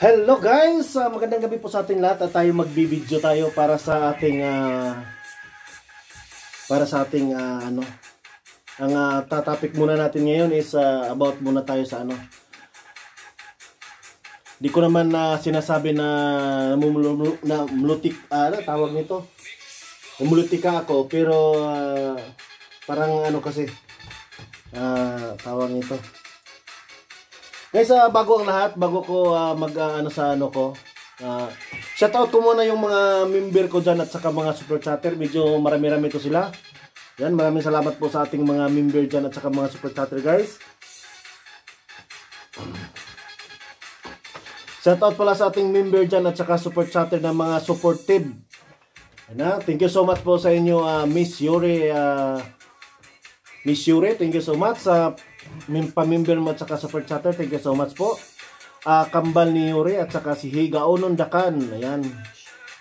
Hello guys! Magandang gabi po sa ating lahat at tayo magbibideo tayo para sa ating ang topic muna natin ngayon is about muna tayo sa di ko naman sinasabi na tawag nito. Namulutika ako pero parang kasi tawag nito. Guys, bago ang lahat, bago ko shoutout ko muna yung mga member ko dyan at saka mga super chatter. Medyo marami-rami to sila. Yan, maraming salamat po sa ating mga member dyan at saka mga super chatter guys. Shoutout pala sa ating member dyan at saka super chatter na mga supportive. Thank you so much po sa inyo, Miss Yuri. Miss Yuri, thank you so much sa pamimber mo at saka super chatter, thank you so much po. Kambal ni Yuri at saka si Higa Onondakan, ayan.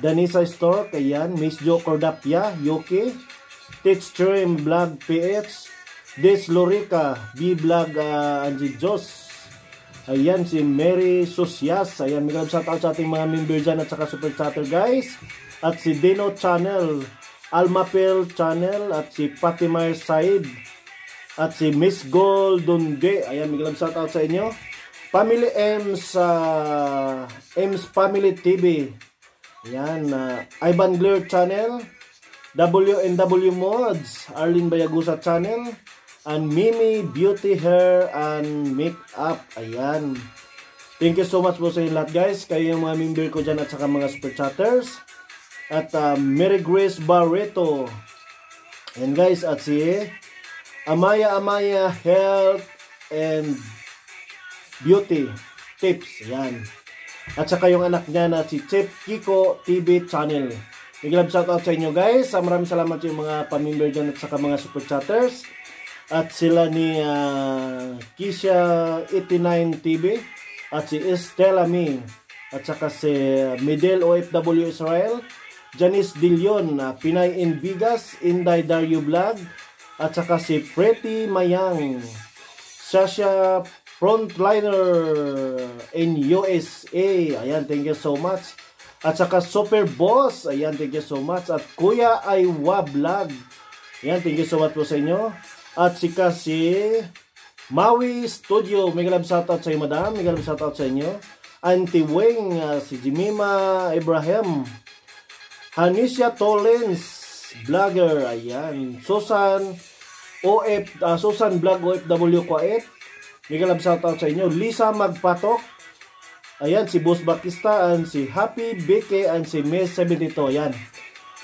Danisa Stork, ayan. Miss Jo Cordapia, Yuki, Teach Stream Vlog PH, Des Lorica, B Vlog Angie Jos, ayan si Mary Susyas, ayan. May shoutout sa ating mga member dyan at saka super chatter guys. At si Dino Channel, Almapel Channel, at si Fatimar Said, at si Miss Goldunde. Ayan, may shoutout sa inyo. Family M's Family TV. Ayan, Ivan Glair Channel, WNW Mods, Arlene Bayagusa Channel, and Mimi Beauty Hair and Makeup. Ayan. Thank you so much po sa inyo lahat guys. Kayo yung mga member ko dyan at saka mga super chatters. At Mary Grace Barreto. Ayan guys, at si Amaya Health and Beauty Tips. Ayan. At saka yung anak niya na si Chef Kiko TV Channel. Big shoutout sa inyo guys. Maraming salamat yung mga pamimber dyan at saka mga super chatters. At sila ni Kisha 89 TV. At si Estela Mi. At saka si Medel OFW Israel. Janice Dillon, Pinay in Vigas, Inday Dario Vlog, at saka si Pretty Mayang, Sasha Frontliner in USA, ayan, thank you so much. At saka Super Boss, ayan, thank you so much. At Kuya Aywa Vlog, ayan, thank you so much po sa inyo. At si Maui Studio, may galab shoutout sa inyo madam, may galab shoutout sa inyo. Auntie Wing, si Jimima Ibrahim, Hanisha Tollens Vlogger, ayan. Susan Vlog OFW Kuwait, may galab shoutout sa inyo. Lisa Magpatok, ayan, si Boss Bakista, and si Happy Beke, and si Miss 72, ayan.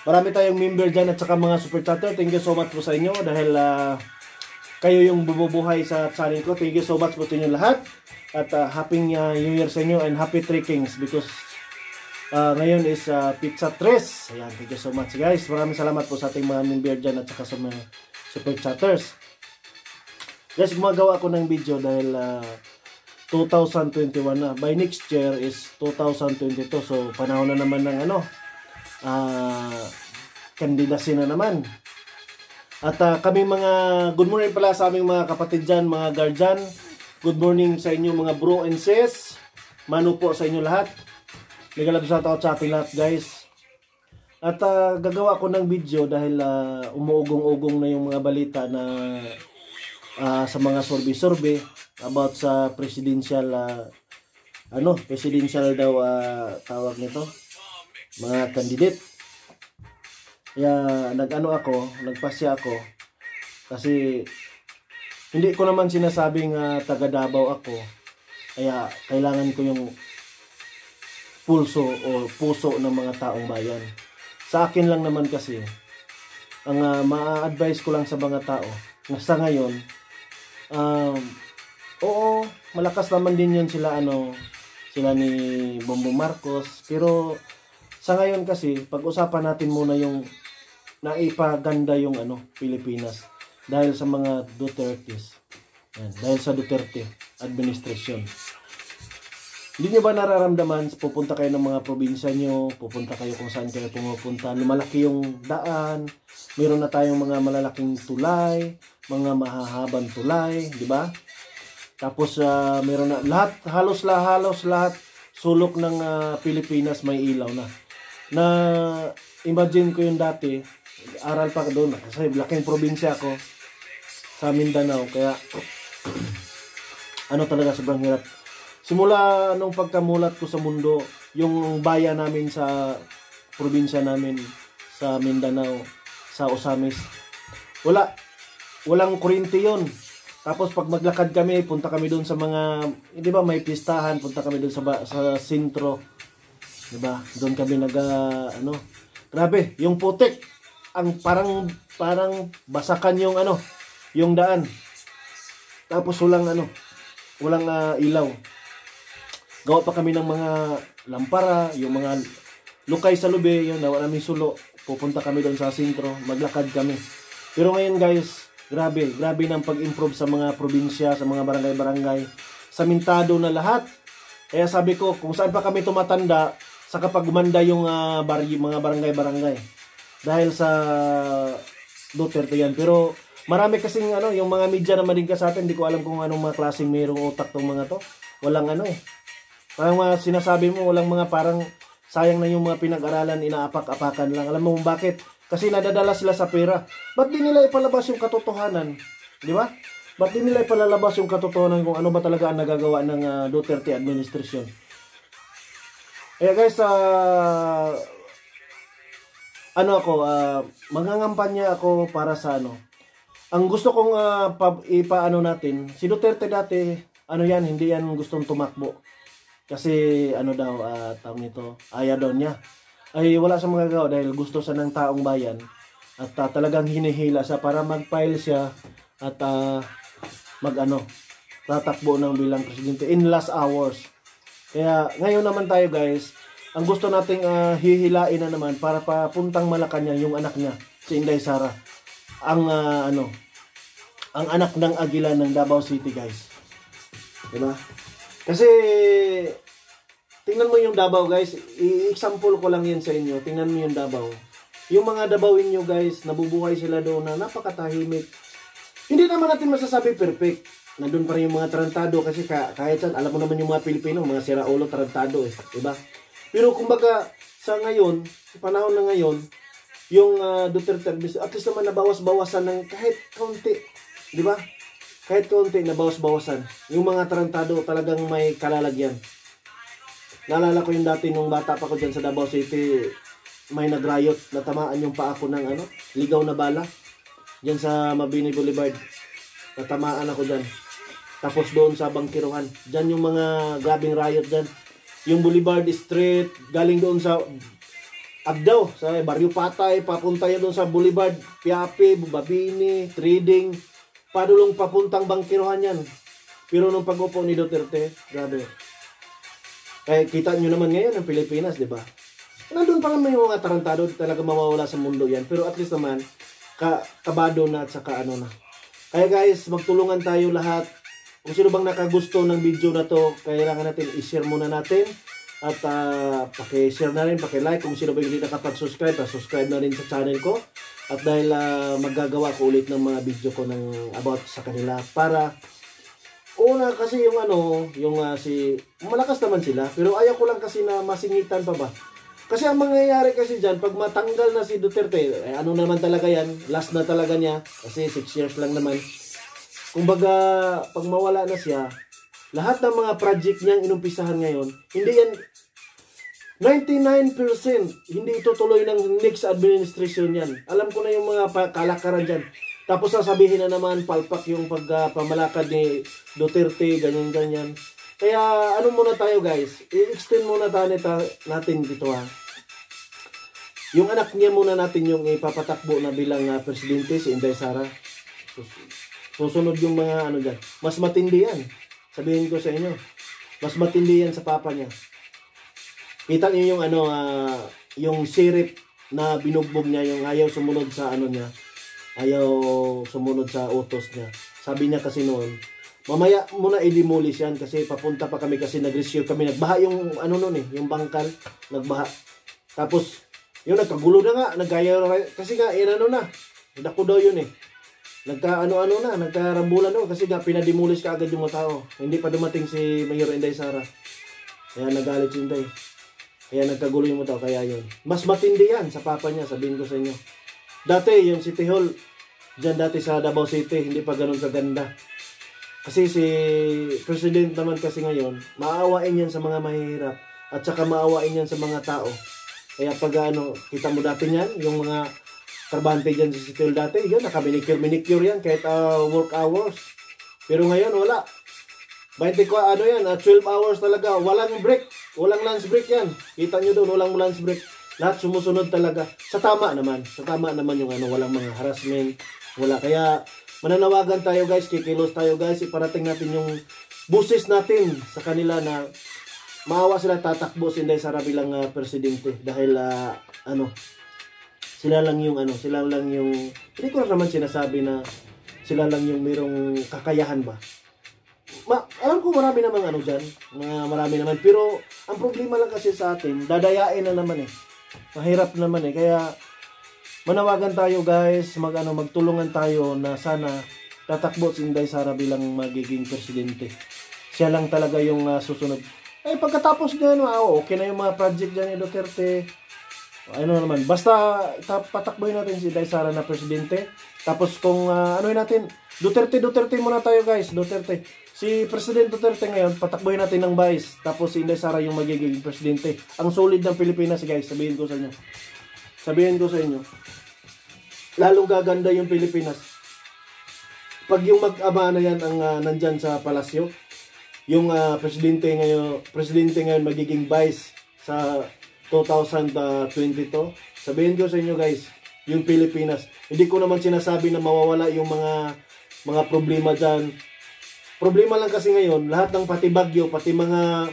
Marami tayong member dyan at saka mga super chatter. Thank you so much po sa inyo dahil kayo yung bumubuhay sa channel ko. Thank you so much po sa inyo lahat. At happy New Year sa inyo and happy trekkings because ngayon is Pizza Tres. Ayan, thank you so much guys. Maraming salamat po sa ating mga member dyan at saka sa mga super chatters. Guys, gumagawa ako ng video dahil 2021 na. By next year is 2022. So, panahon na naman ng kandidasi na naman. At kami mga good morning pala sa aming mga kapatid dyan, mga guardian. Good morning sa inyo mga bro and sis. Manu po sa inyo lahat. May galab shoutout sa ating lahat guys. At gagawa ko ng video dahil umuugong-ugong na yung mga balita na sa mga survey about sa presidential presidential daw tawag nito, mga candidate. Kaya nagpasya ako kasi hindi ko naman sinasabing taga Davao ako. Kaya kailangan ko yung pulso o puso ng mga taong bayan. Sa akin lang naman kasi, ang ma-advise ko lang sa mga tao, na sa ngayon, oo, malakas naman din yun sila ni Bongbong Marcos, pero sa ngayon kasi, pag-usapan natin muna yung naipaganda yung Pilipinas dahil sa mga Dutertes. Yan, dahil sa Duterte administration. Hindi nyo ba nararamdaman, pupunta kayo ng mga probinsya nyo, pupunta kayo kung saan kayo pumupunta, lumalaki yung daan, meron na tayong mga malalaking tulay, mga mahahabang tulay, di ba? Tapos meron na lahat, halos lahat sulok ng Pilipinas may ilaw na. Na imagine ko yung dati, aral pa doon kasi laking probinsya ako sa Mindanao, kaya ano talaga sobrang hirap. Simula nung pagkamulat ko sa mundo, yung bayan namin sa probinsya namin sa Mindanao, sa Osamis, walang kuryente yun. Tapos pag maglakad kami, punta kami doon sa mga, di ba may pistahan, punta kami doon sa sentro. Di ba? Doon kami grabe, yung putik, ang parang basakan yung yung daan. Tapos walang ilaw. Gawa pa kami ng mga lampara, yung mga lukay sa lubi, yun, wala naming sulo. Pupunta kami doon sa sentro, maglakad kami. Pero ngayon guys, grabe ng pag-improve sa mga probinsya, sa mga barangay-barangay. Samintado na lahat. Kaya sabi ko, kung saan pa kami tumatanda, sa kapag gumanda yung mga barangay-barangay. Dahil sa Duterte yan. Pero marami kasing yung mga media na maligka sa atin, hindi ko alam kung anong mga klaseng mayroong utak tong mga to. Walang parang mga sinasabi mo, walang mga parang sayang na yung mga pinag-aralan, inaapak-apakan lang. Alam mo bakit? Kasi nadadala sila sa pera. Ba't di nila ipalabas yung katotohanan? Di ba? Ba't di nila ipalabas yung katotohanan kung ano ba talaga ang nagagawa ng Duterte administration? Kaya guys, mangangampanya ako para sa Ang gusto kong ipaano natin, si Duterte dati, hindi yan gustong tumakbo. Kasi tawag nito, ayaw daw niya. Ay wala sa magagawa dahil gusto sa ng taong bayan at talagang hinihila siya para mag-file siya at tatakbo ng bilang presidente in last hours. Kaya ngayon naman tayo guys, ang gusto nating hihilain na naman para papuntang Malacanang yung anak niya, si Inday Sara. Ang anak ng Agila ng Davao City guys. Diba? Kasi tingnan mo yung Davao guys, i-example ko lang yan sa inyo. Tingnan mo yung Davao. Yung mga Davawin nyo guys, nabubuhay sila doon na napakatahimik. Hindi naman natin masasabi perfect. Nandun pa rin yung mga tarantado kasi kahit saan, alam mo naman yung mga Pilipino, mga siraulo tarantado diba? Pero kumbaga, sa ngayon, sa panahon na ngayon, yung Duterte, at least naman nabawas-bawasan ng kahit kaunti. Diba? Kahit kaunti, nabawas-bawasan. Yung mga tarantado talagang may kalalagyan. Naalala ko yung dati nung bata pa ko dyan sa Davao City, may nagrayot, natamaan yung paa ko ng ligaw na bala. Dyan sa Mabini Boulevard. Natamaan ako dyan. Tapos doon sa Bangkiruhan. Dyan yung mga grabing riot dyan. Yung Boulevard Street, galing doon sa Agdao, sa Barrio Patay, papunta yan doon sa Boulevard, Piapi, Bubabini, Trading, padulong papuntang Bangkiruhan yan. Pero nung pag-upo ni Duterte, grabe. Kaya kita nyo naman ngayon ang Pilipinas, di ba? Nandun pa naman yung mga tarantado, talaga mawawala sa mundo yan. Pero at least naman, kabado na at saka na. Kaya guys, magtulungan tayo lahat. Kung sino bang nakagusto ng video na to, kailangan natin i-share muna natin. At paki-share na rin, paki-like. Kung sino ba hindi nakapag-subscribe, subscribe na rin sa channel ko. At dahil magagawa ko ulit ng mga video ko about sa kanila para una kasi malakas naman sila, pero ayaw ko lang kasi na masingitan pa ba. Kasi ang mangyayari kasi dyan, pag matanggal na si Duterte, naman talaga yan, last na talaga niya, kasi 6 years lang naman. Kumbaga, pag mawala na siya, lahat ng mga project niyang inumpisahan ngayon, hindi yan, 99% hindi itutuloy ng next administration yan. Alam ko na yung mga kalakaran dyan. Tapos sasabihin na naman, palpak yung pagpamalakad ni Duterte, ganyan-ganyan. Kaya muna tayo guys, i-extend muna natin dito Yung anak niya muna natin yung ipapatakbo na bilang presidente, si Inday Sara. Susunod yung mga dyan. Mas matindi yan. Sabihin ko sa inyo. Mas matindi yan sa papa niya. Kita niyo yung yung sirip na binugbog niya, yung ayaw sumunod sa niya. Ayaw sumunod sa utos niya. Sabi niya kasi noon, mamaya muna i-demolish yan kasi papunta pa kami kasi nag-rescue kami. Nagbaha yung yung bangkal. Nagbaha. Tapos, yung nagkagulo na nga. Kasi nga, dako daw yun nagkarambulan kasi nga pinademolish ka agad yung mga tao. Hindi pa dumating si Mayor Inday Sara. Kaya nagalit si Inday. Kaya nagkagulo yung tao. Kaya yun. Mas matindi yan sa papa niya. Sabihin ko sa inyo. Dati, yung City Hall, dyan dati sa Davao City, hindi pa ganun kaganda. Kasi si President naman kasi ngayon, maawain yan sa mga mahihirap. At saka maawain yan sa mga tao. Kaya pag kita mo dati yan, yung mga trabante dyan sa City Hall dati, yun, naka-manicure yan, kahit work hours. Pero ngayon, wala. 12 hours talaga, walang break, walang lunch break yan. Kita nyo doon, walang lunch break. Lahat sumusunod talaga. Sa tama naman yung walang mga harassment, wala. Kaya mananawagan tayo guys, kikilos tayo guys, iparating natin yung buses natin sa kanila na maawa sila, tatakbo si Inday Sara bilang presidente dahil sila lang yung hindi ko naman sinasabi na sila lang yung mayroong kakayahan ba. Alam ko marami namang dyan, marami naman, pero ang problema lang kasi sa atin, dadayain na naman mahirap naman kaya manawagan tayo guys, magtulungan tayo na sana tatakbo si Inday Sara bilang magiging presidente. Siya lang talaga yung susunod. Pagkatapos nyan, okay na yung mga project dyan ni Duterte. Naman, basta patakboy natin si Inday Sara na presidente. Tapos kung natin, Duterte muna tayo guys, Duterte. Si President Duterte ngayon, patakboy natin ng vice. Tapos si Inday Sara yung magiging presidente. Ang solid ng Pilipinas guys, sabihin ko sa inyo. Lalong gaganda yung Pilipinas. Pag yung mag-ama na yan ang nandyan sa palasyo, yung presidente ngayon magiging vice sa 2022. Sabihin ko sa inyo guys, yung Pilipinas, hindi ko naman sinasabi na mawawala yung mga problema dyan. Problema lang kasi ngayon, lahat ng pati bagyo, pati mga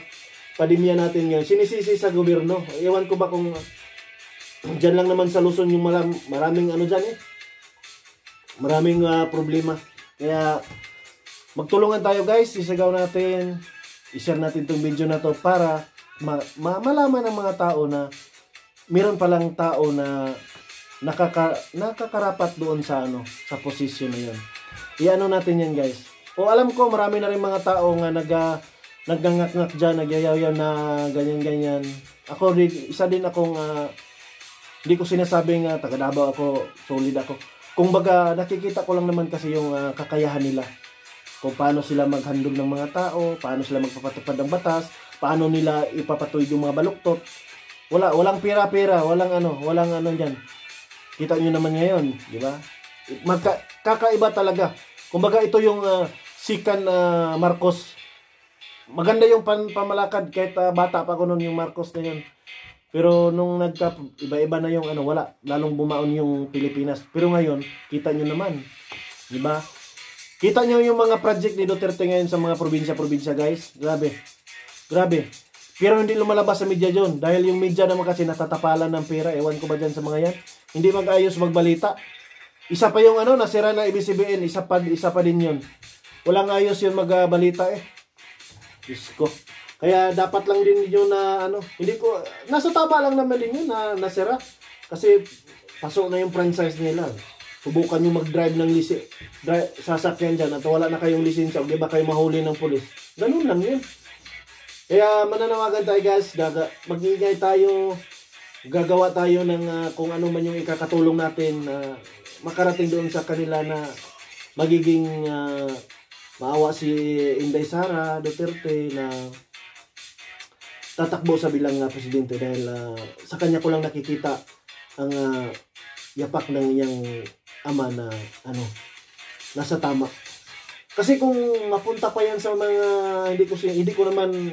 pandemya natin ngayon, sinisisi sa gobyerno. Ewan ko ba kung dyan lang naman sa Luzon yung maraming dyan maraming problema. Kaya magtulungan tayo guys, isagaw natin, i-share natin itong video na to para malaman ng mga tao na meron palang tao na nakakarapat doon sa sa posisyon na yun. I-ano natin yan guys. O alam ko marami na rin mga tao nga nagngangak-ngak dyan, nagyayaw na ganyan-ganyan. Ako, isa din akong hindi ko sinasabing taga Davao ako, solid ako. Kung baga nakikita ko lang naman kasi yung kakayahan nila. Kung paano sila maghandog ng mga tao, paano sila magpapatupad ng batas, paano nila ipapatuloy yung mga baluktot. Walang pera-pera, walang diyan. Kita niyo naman ngayon, di ba? Kakaiba talaga. Kumbaga ito yung sikan Marcos. Maganda yung pamalakad kahit bata pa ko noon yung Marcos na yun. Pero nung iba-iba na yung wala, lalong bumaon yung Pilipinas. Pero ngayon, kita nyo naman, di ba? Kita nyo yung mga project ni Duterte ngayon sa mga probinsya-probinsya guys. Grabe. Pero hindi lumalabas sa media dyan. Dahil yung media naman kasi natatapalan ng pera. Ewan ko ba dyan sa mga yan. Hindi mag-ayos magbalita. Isa pa yung nasira na ABS-CBN. Isa pa din yun. Walang ayos yun magbalita Diyos ko. Kaya dapat lang din yun na hindi ko, nasa tama lang naman din yun na nasira. Kasi pasok na yung franchise nila. Subukan nyo mag-drive ng sasakyan dyan at wala na kayong lisensya o di ba kayo mahuli ng pulis. Ganun lang yun. Kaya mananawagan tayo guys, mag-iingay tayo, gagawa tayo ng kung ano man yung ikakatulong natin na makarating doon sa kanila na magiging maawa si Inday Sara Duterte na tatakbo sa bilang presidente dahil sa kanya ko lang nakikita ang yapak ng iyang ama na nasa tama. Kasi kung mapunta pa yan sa mga hindi ko naman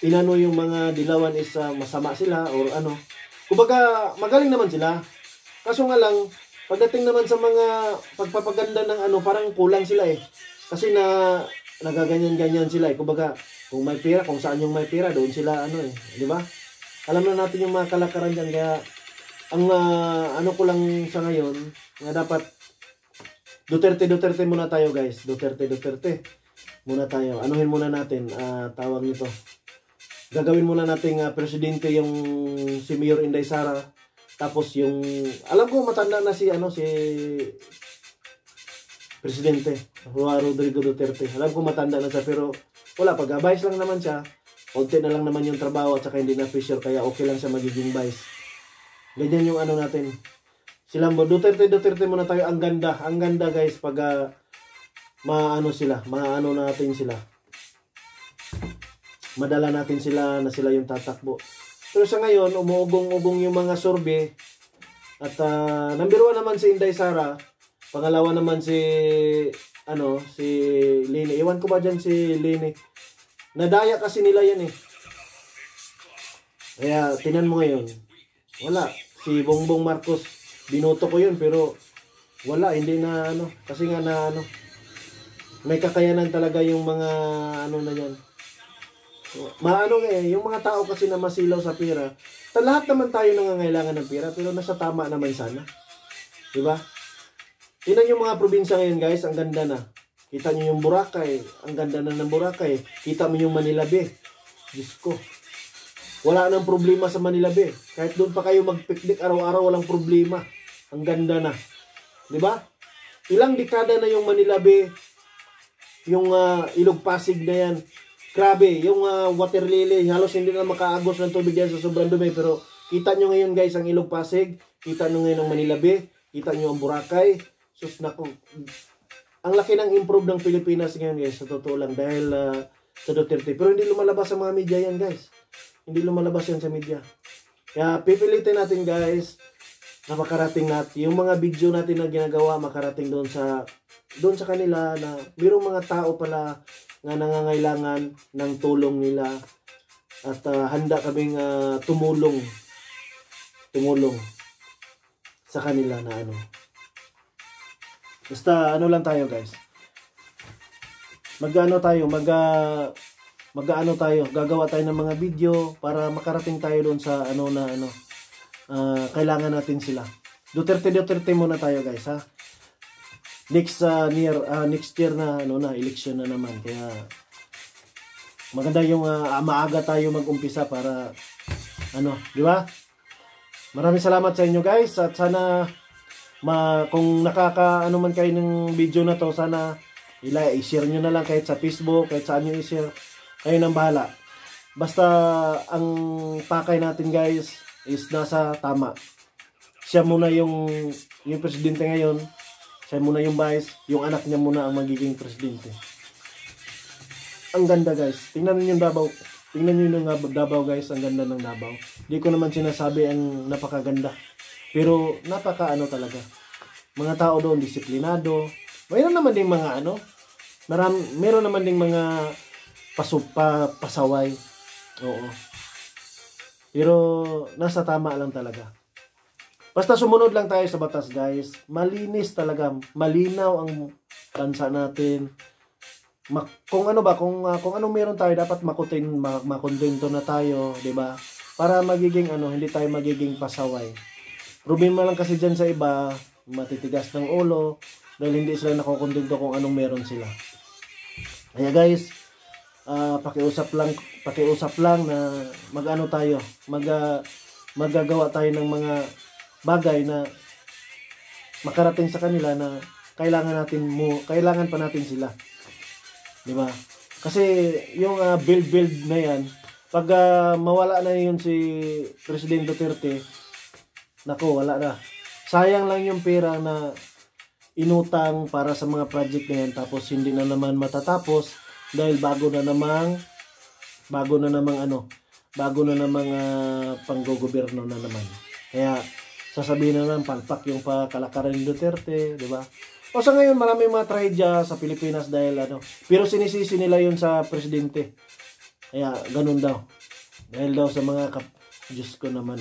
inano yung mga dilawan is masama sila or kumbaga magaling naman sila. Kaso nga lang pagdating naman sa mga pagpapaganda ng parang kulang sila kasi nagaganyan-ganyan sila kumbaga kung may pera, kung saan yung may pera doon sila di ba? Alam na natin yung mga kalakaran diyan kaya ang ko lang sa ngayon nga dapat Duterte muna tayo guys. Duterte muna tayo. Anuhin muna natin tawag nito. Gagawin muna nating presidente yung si Mayor Inday Sara. Tapos yung alam ko matanda na si presidente Rodrigo Duterte. Alam ko matanda na siya pero wala pag-abayos lang naman siya. konti na lang naman yung trabaho at saka hindi na pressure kaya okay lang siya magiging vice. Ganyan yung ano natin. Silambo, Duterte muna tayo. Ang ganda guys pag maano natin sila. Madala natin sila na sila yung tatakbo. Pero sa ngayon, umuugong-ugong yung mga survey. At number 1 naman si Inday Sara. Pangalawa naman si Lini. Iwan ko ba dyan si Lini? Nadaya kasi nila yan eh. Kaya tinan mo ngayon. Wala. Si Bongbong Marcos, binoto ko yun pero wala, hindi na kasi nga may kakayanan talaga yung mga na yan. Yung mga tao kasi na masilaw sa pera. Lahat naman tayo nangangailangan ng pera pero nasa tama naman sana. 'Di ba? Tingnan yung mga probinsya ngayon guys, ang ganda na. Kita niyo yung Boracay, ang ganda na ng Boracay. Kita mo yung Manila Bay. Diyos ko. Wala nang problema sa Manila Bay. Kahit doon pa kayo magpiknik araw-araw walang problema. Ang ganda na. 'Di ba? Ilang dekada na yung Manila Bay, yung Ilog Pasig na yan. Grabe, yung water lily, halos hindi na makaagos ng tubig yan sa sobrang dumi. Pero kita nyo ngayon guys ang Ilog Pasig, kita nyo ngayon ang Manila Bay, kita nyo ang Boracay. Sus naku, ang laki ng improve ng Pilipinas ngayon guys, sa totoo lang, dahil sa Duterte. Pero hindi lumalabas sa mga media yan guys. Hindi lumalabas yan sa media. Kaya pipilitin natin guys, na makarating natin, yung mga video natin na ginagawa, makarating doon sa kanila na mayroong mga tao pala nga nangangailangan ng tulong nila at handa kaming tumulong sa kanila na basta lang tayo guys, gagawa tayo ng mga video para makarating tayo doon sa kailangan natin sila. Duterte muna tayo guys ha. Next year na election na naman, kaya maganda yung maaga tayo mag-umpisa para di ba? Maraming salamat sa inyo guys at sana kung man kayo ng video na to, sana i-share nyo na lang kahit sa Facebook, kahit saan nyo i-share, kayo nang bahala. Basta ang pakay natin guys is nasa tama. Siya muna yung presidente ngayon. Siya muna yung vice, yung anak niya muna ang magiging presidente. Ang ganda guys. Tingnan niyo yung Davao. Tingnan niyo yung Davao guys, ang ganda ng Davao. Hindi ko naman sinasabi ang napakaganda. Pero talaga. Mga tao doon disiplinado. Mayroon naman ding mga meron naman ding mga pasaway. Oo. Pero nasa tama lang talaga. Basta sumunod lang tayo sa batas guys. Malinis talaga. Malinaw ang bansa natin. Kung anong meron tayo, dapat makontento na tayo, 'di ba? Para magiging hindi tayo magiging pasaway. Problema lang kasi diyan sa iba, matitigas ng ulo dahil hindi sila nakokontento kung anong meron sila. Kaya guys, pakiusap lang na magagawa tayo ng mga bagay na makarating sa kanila na kailangan pa natin sila. 'Di ba? Kasi yung build na yan, pag mawala na yun si Presidente Duterte, nako, wala na. Sayang lang yung pera na inutang para sa mga project na yan, tapos hindi na naman matatapos dahil bago na namang panggogobyerno na naman. Kaya sasabihin na lang palpak yung kalakaran ni Duterte, di ba? O sa ngayon maraming mga trahedya sa Pilipinas dahil pero sinisisi nila yun sa presidente. Kaya ganun daw. Dahil daw sa mga Diyos ko naman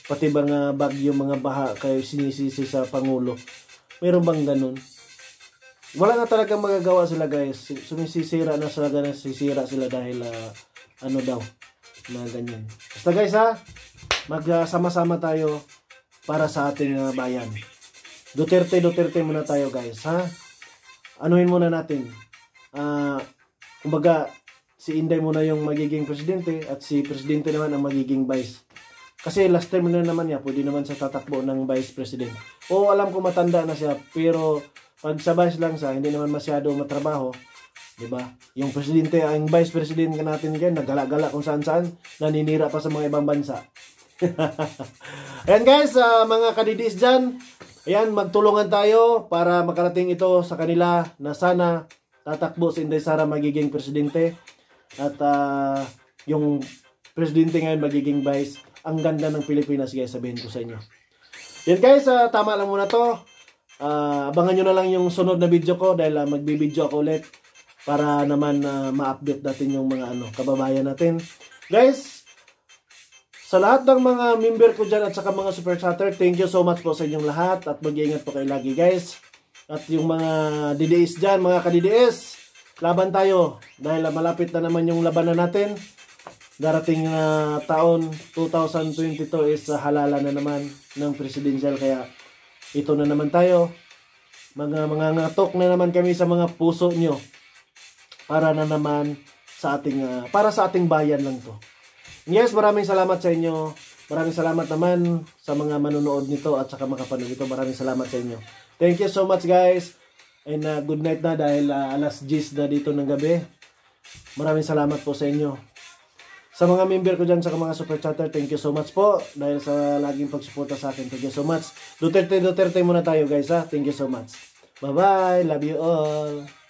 pati mga bagyo, mga baha kayo sinisisi sa Pangulo. Meron bang ganun? Wala na talagang magagawa sila guys. Sumisisira na sila dahil daw na ganyan. Basta guys magsama-sama tayo para sa ating bayan. Duterte muna tayo guys ha. Anuhin muna natin. Kumbaga si Inday muna yung magiging presidente at si presidente naman ang magiging vice. Kasi last time na naman niya, pwede naman sa tatakbo ng vice president. O alam ko matanda na siya, pero pag sa vice lang siya, hindi naman masyado matrabaho. 'Di ba? Yung presidente, ang vice president natin diyan, nagala-gala kung saan-saan, naninira pa sa mga ibang bansa. Ayan guys, mga kadidiis dyan, ayan, magtulungan tayo para makarating ito sa kanila na sana tatakbo si Inday Sara magiging presidente at yung presidente ngayon magiging vice. Ang ganda ng Pilipinas guys, sabihin ko sa inyo. Yan guys, tama lang muna to. Abangan nyo na lang yung sunod na video ko dahil magbibideo ako ulit para naman ma-update natin yung mga kababayan natin. Guys, sa lahat ng mga member ko dyan at saka mga super chatter, thank you so much po sa inyong lahat at mag-iingat po kayo lagi guys. At yung mga DDS dyan, mga ka-DDS, laban tayo dahil malapit na naman yung labanan natin. Darating na taon 2022 is halala na naman ng presidential, kaya ito na naman tayo. Mga ngatok na naman kami sa mga puso nyo para na naman sa ating para sa ating bayan lang to. Yes, maraming salamat sa inyo. Maraming salamat naman sa mga manonood nito at saka makapanood nito. Maraming salamat sa inyo. Thank you so much guys. And good night na dahil alas 10 na dito ng gabi. Maraming salamat po sa inyo. Sa mga member ko dyan, sa mga super chatter, thank you so much po dahil sa laging pagsuporta sa akin. Thank you so much. Duterte muna tayo guys ha. Thank you so much. Bye bye. Love you all.